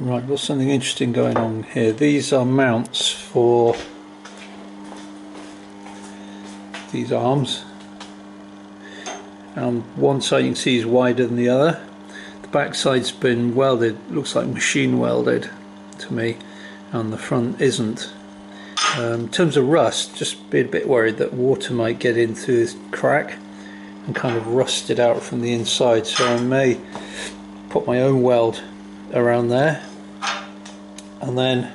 Right, got something interesting going on here. These are mounts for these arms, and one side you can see is wider than the other. The back side's been welded, looks like machine welded to me, and the front isn't. In terms of rust, just be a bit worried that water might get in through this crack and kind of rust it out from the inside, so I may put my own weld around there. And then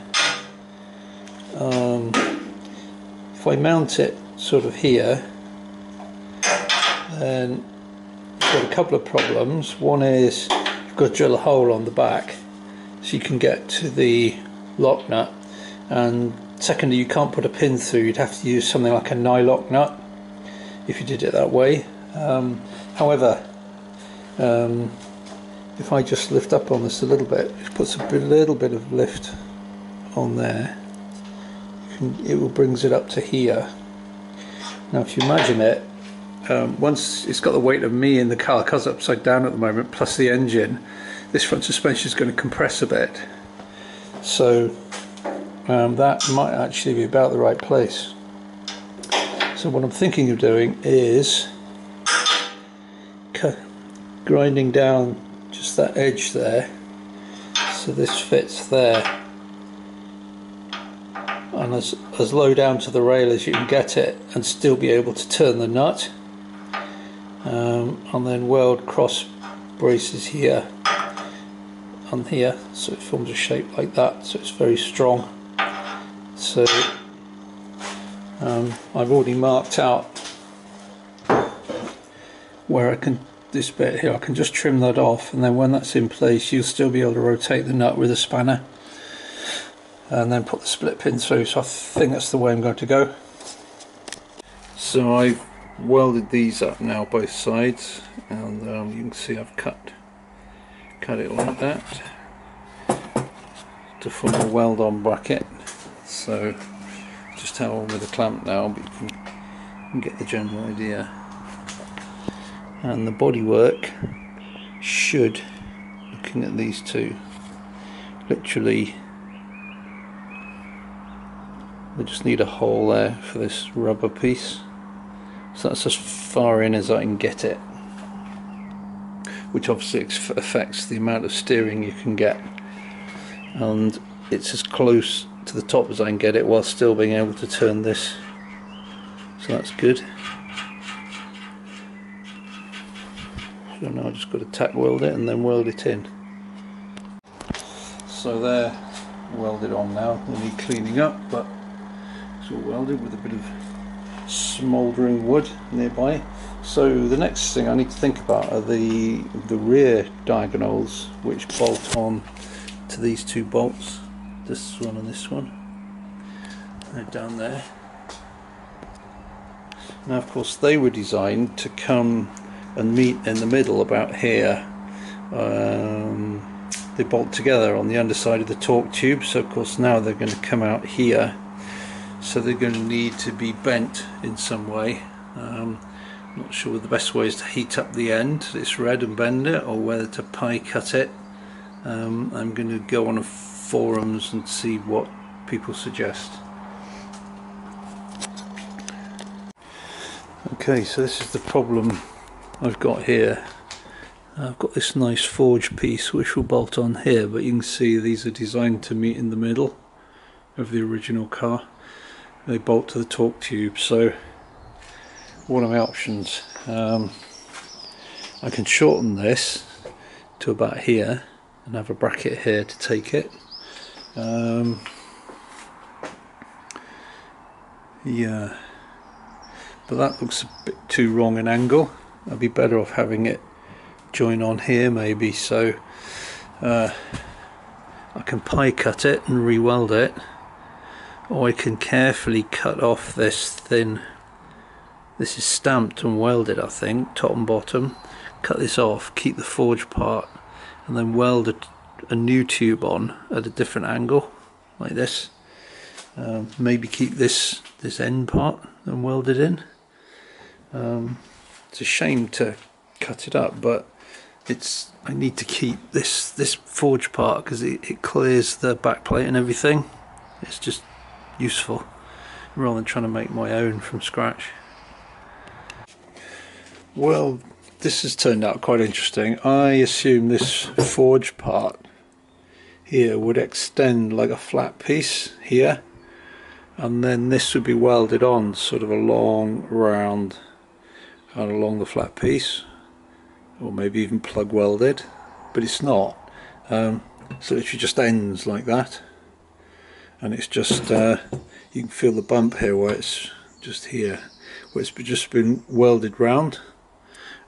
if I mount it sort of here, then you've got a couple of problems. One is you've got to drill a hole on the back so you can get to the lock nut, and secondly you can't put a pin through. You'd have to use something like a nylock nut if you did it that way. However, if I just lift up on this a little bit, it puts a little bit of lift on there, it will brings it up to here. Now if you imagine it, once it's got the weight of me in the car, car's upside down at the moment, plus the engine, this front suspension is going to compress a bit, so that might actually be about the right place. So what I'm thinking of doing is grinding down just that edge there so this fits there, and as low down to the rail as you can get it and still be able to turn the nut, and then weld cross braces here and here so it forms a shape like that, so it's very strong. So I've already marked out where I can, this bit here, I can just trim that off, and then when that's in place you'll still be able to rotate the nut with a spanner and then put the split pin through. So I think that's the way I'm going to go. So I've welded these up now, both sides, and you can see I've cut it like that to form a weld on bracket. So just have on with the clamp now, but you can get the general idea. And the bodywork should, looking at these two, literally they just need a hole there for this rubber piece, so that's as far in as I can get it, which obviously affects the amount of steering you can get, and it's as close to the top as I can get it while still being able to turn this, so that's good. So now I've just got to tack weld it and then weld it in. So they're welded on now, they need cleaning up, but it's all welded with a bit of smouldering wood nearby. So the next thing I need to think about are the rear diagonals, which bolt on to these two bolts, this one and this one. They're down there. Now of course they were designed to come and meet in the middle about here. They bolt together on the underside of the torque tube, so of course now they're going to come out here, so they're going to need to be bent in some way. Not sure the best way is to heat up the end, it's red, and bend it, or whether to pie cut it. I'm going to go on forums and see what people suggest. Okay, so this is the problem I've got here. I've got this nice forged piece which will bolt on here, but you can see these are designed to meet in the middle of the original car. They bolt to the torque tube, so what are my options? I can shorten this to about here and have a bracket here to take it. Yeah, but that looks a bit too wrong an angle. I'd be better off having it join on here maybe, so I can pie cut it and re-weld it, or I can carefully cut off this thin, this is stamped and welded I think, top and bottom, cut this off, keep the forged part, and then weld a new tube on at a different angle like this. Maybe keep this end part and weld it in. It's a shame to cut it up, but I need to keep this forged part because it clears the backplate and everything. It's just useful rather than trying to make my own from scratch. Well, this has turned out quite interesting. I assume this forged part here would extend like a flat piece here, and then this would be welded on sort of a long round and along the flat piece, or maybe even plug welded, but it's not. So it literally just ends like that, and it's just you can feel the bump here where it's just here, where it's just been welded round.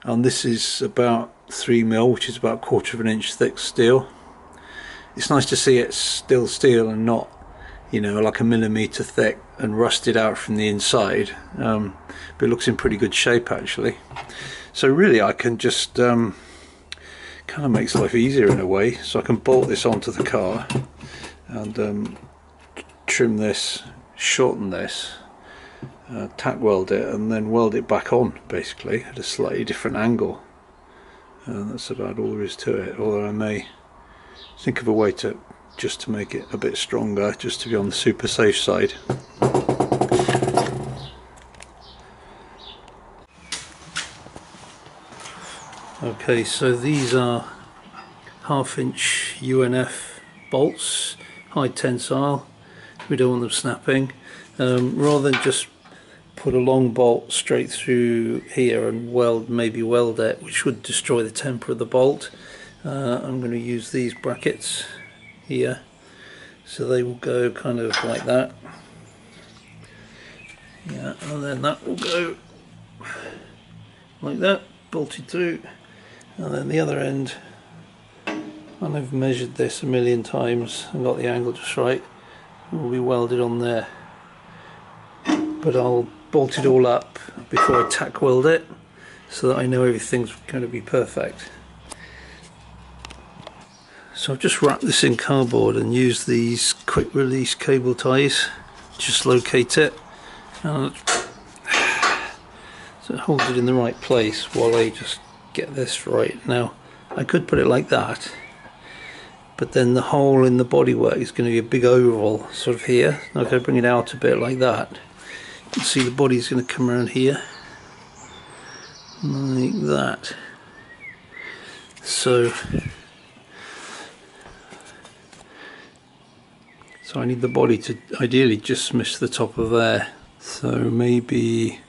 And this is about 3mm, which is about 1/4 inch thick steel. It's nice to see it's still steel and not, you know, like a millimetre thick and rusted out from the inside, but it looks in pretty good shape actually. So really I can just kind of makes life easier in a way. So I can bolt this onto the car and trim this, shorten this, tack weld it, and then weld it back on basically at a slightly different angle. That's about all there is to it, although I may think of a way to make it a bit stronger, just to be on the super safe side. Okay, so these are 1/2 inch UNF bolts, high tensile. We don't want them snapping. Rather than just put a long bolt straight through here and maybe weld it, which would destroy the temper of the bolt, I'm going to use these brackets here, so they will go kind of like that, yeah, and then that will go like that, bolted through, and then the other end, and I've measured this a million times and got the angle just right, will be welded on there, but I'll bolt it all up before I tack weld it so that I know everything's going to be perfect. So I've just wrapped this in cardboard and used these quick release cable ties. Just locate it, and so it holds it in the right place while I just get this right. Now I could put it like that, but then the hole in the bodywork is going to be a big oval sort of here. Now if I bring it out a bit like that, you can see the body's going to come around here like that. So I need the body to ideally just miss the top of there, so maybe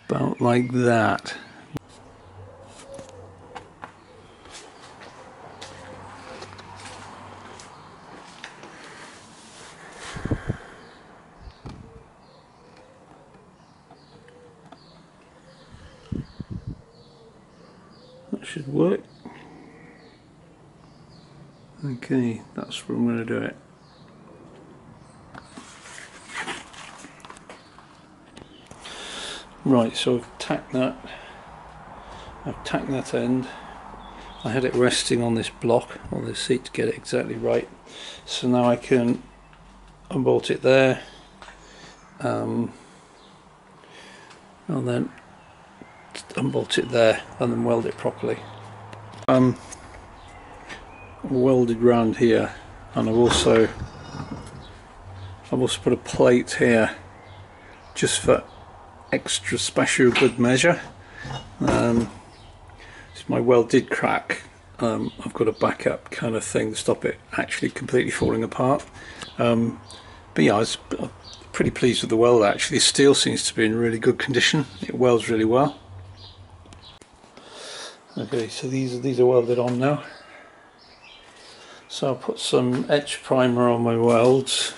about like that. That should work. Okay, that's where I'm going to do it. Right, so I've tacked that end. I had it resting on this block, on this seat, to get it exactly right. So now I can unbolt it there, and then unbolt it there, and then weld it properly. Welded round here, and I've also put a plate here just for extra special good measure. So my weld did crack. I've got a backup kind of thing to stop it actually completely falling apart. But yeah, I was pretty pleased with the weld actually. The steel seems to be in really good condition. It welds really well. Okay, so these are welded on now. So I'll put some etch primer on my welds,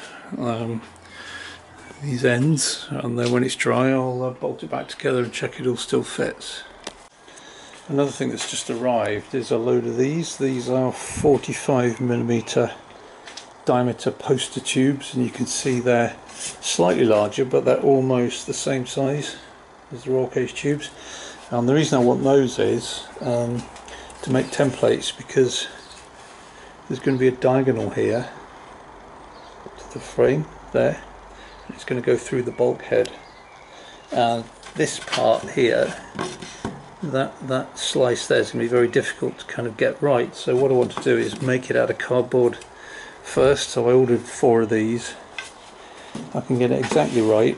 these ends, and then when it's dry I'll bolt it back together and check it all still fits. Another thing that's just arrived is a load of these. These are 45mm diameter poster tubes, and you can see they're slightly larger, but they're almost the same size as the roll cage tubes. And the reason I want those is to make templates, because there's going to be a diagonal here to the frame there. It's going to go through the bulkhead, and this part here that slice there is going to be very difficult to kind of get right. So what I want to do is make it out of cardboard first. So I ordered 4 of these. I can get it exactly right,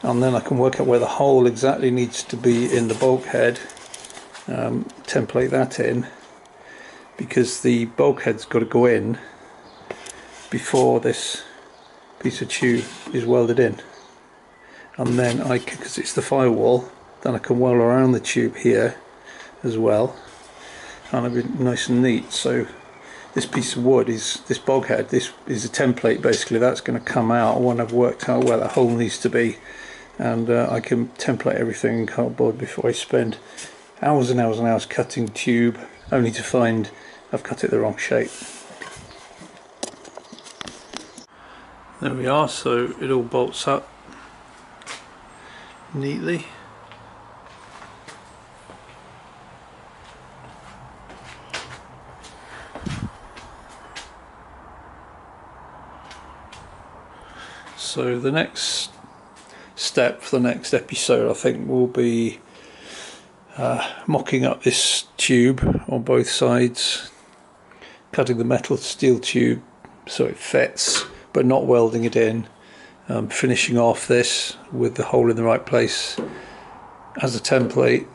and then I can work out where the hole exactly needs to be in the bulkhead, template that in, because the bulkhead's got to go in before this piece of tube is welded in. And then because it's the firewall, then I can weld around the tube here as well, and it'll be nice and neat. So this piece of wood is this bulkhead. This is a template basically that's going to come out when I've worked out where that hole needs to be, and I can template everything in cardboard before I spend hours and hours and hours cutting tube, only to find I've cut it the wrong shape. There we are, so it all bolts up neatly. So the next step for the next episode, I think, will be mocking up this tube on both sides, cutting the metal steel tube so it fits, but not welding it in, finishing off this with the hole in the right place as a template,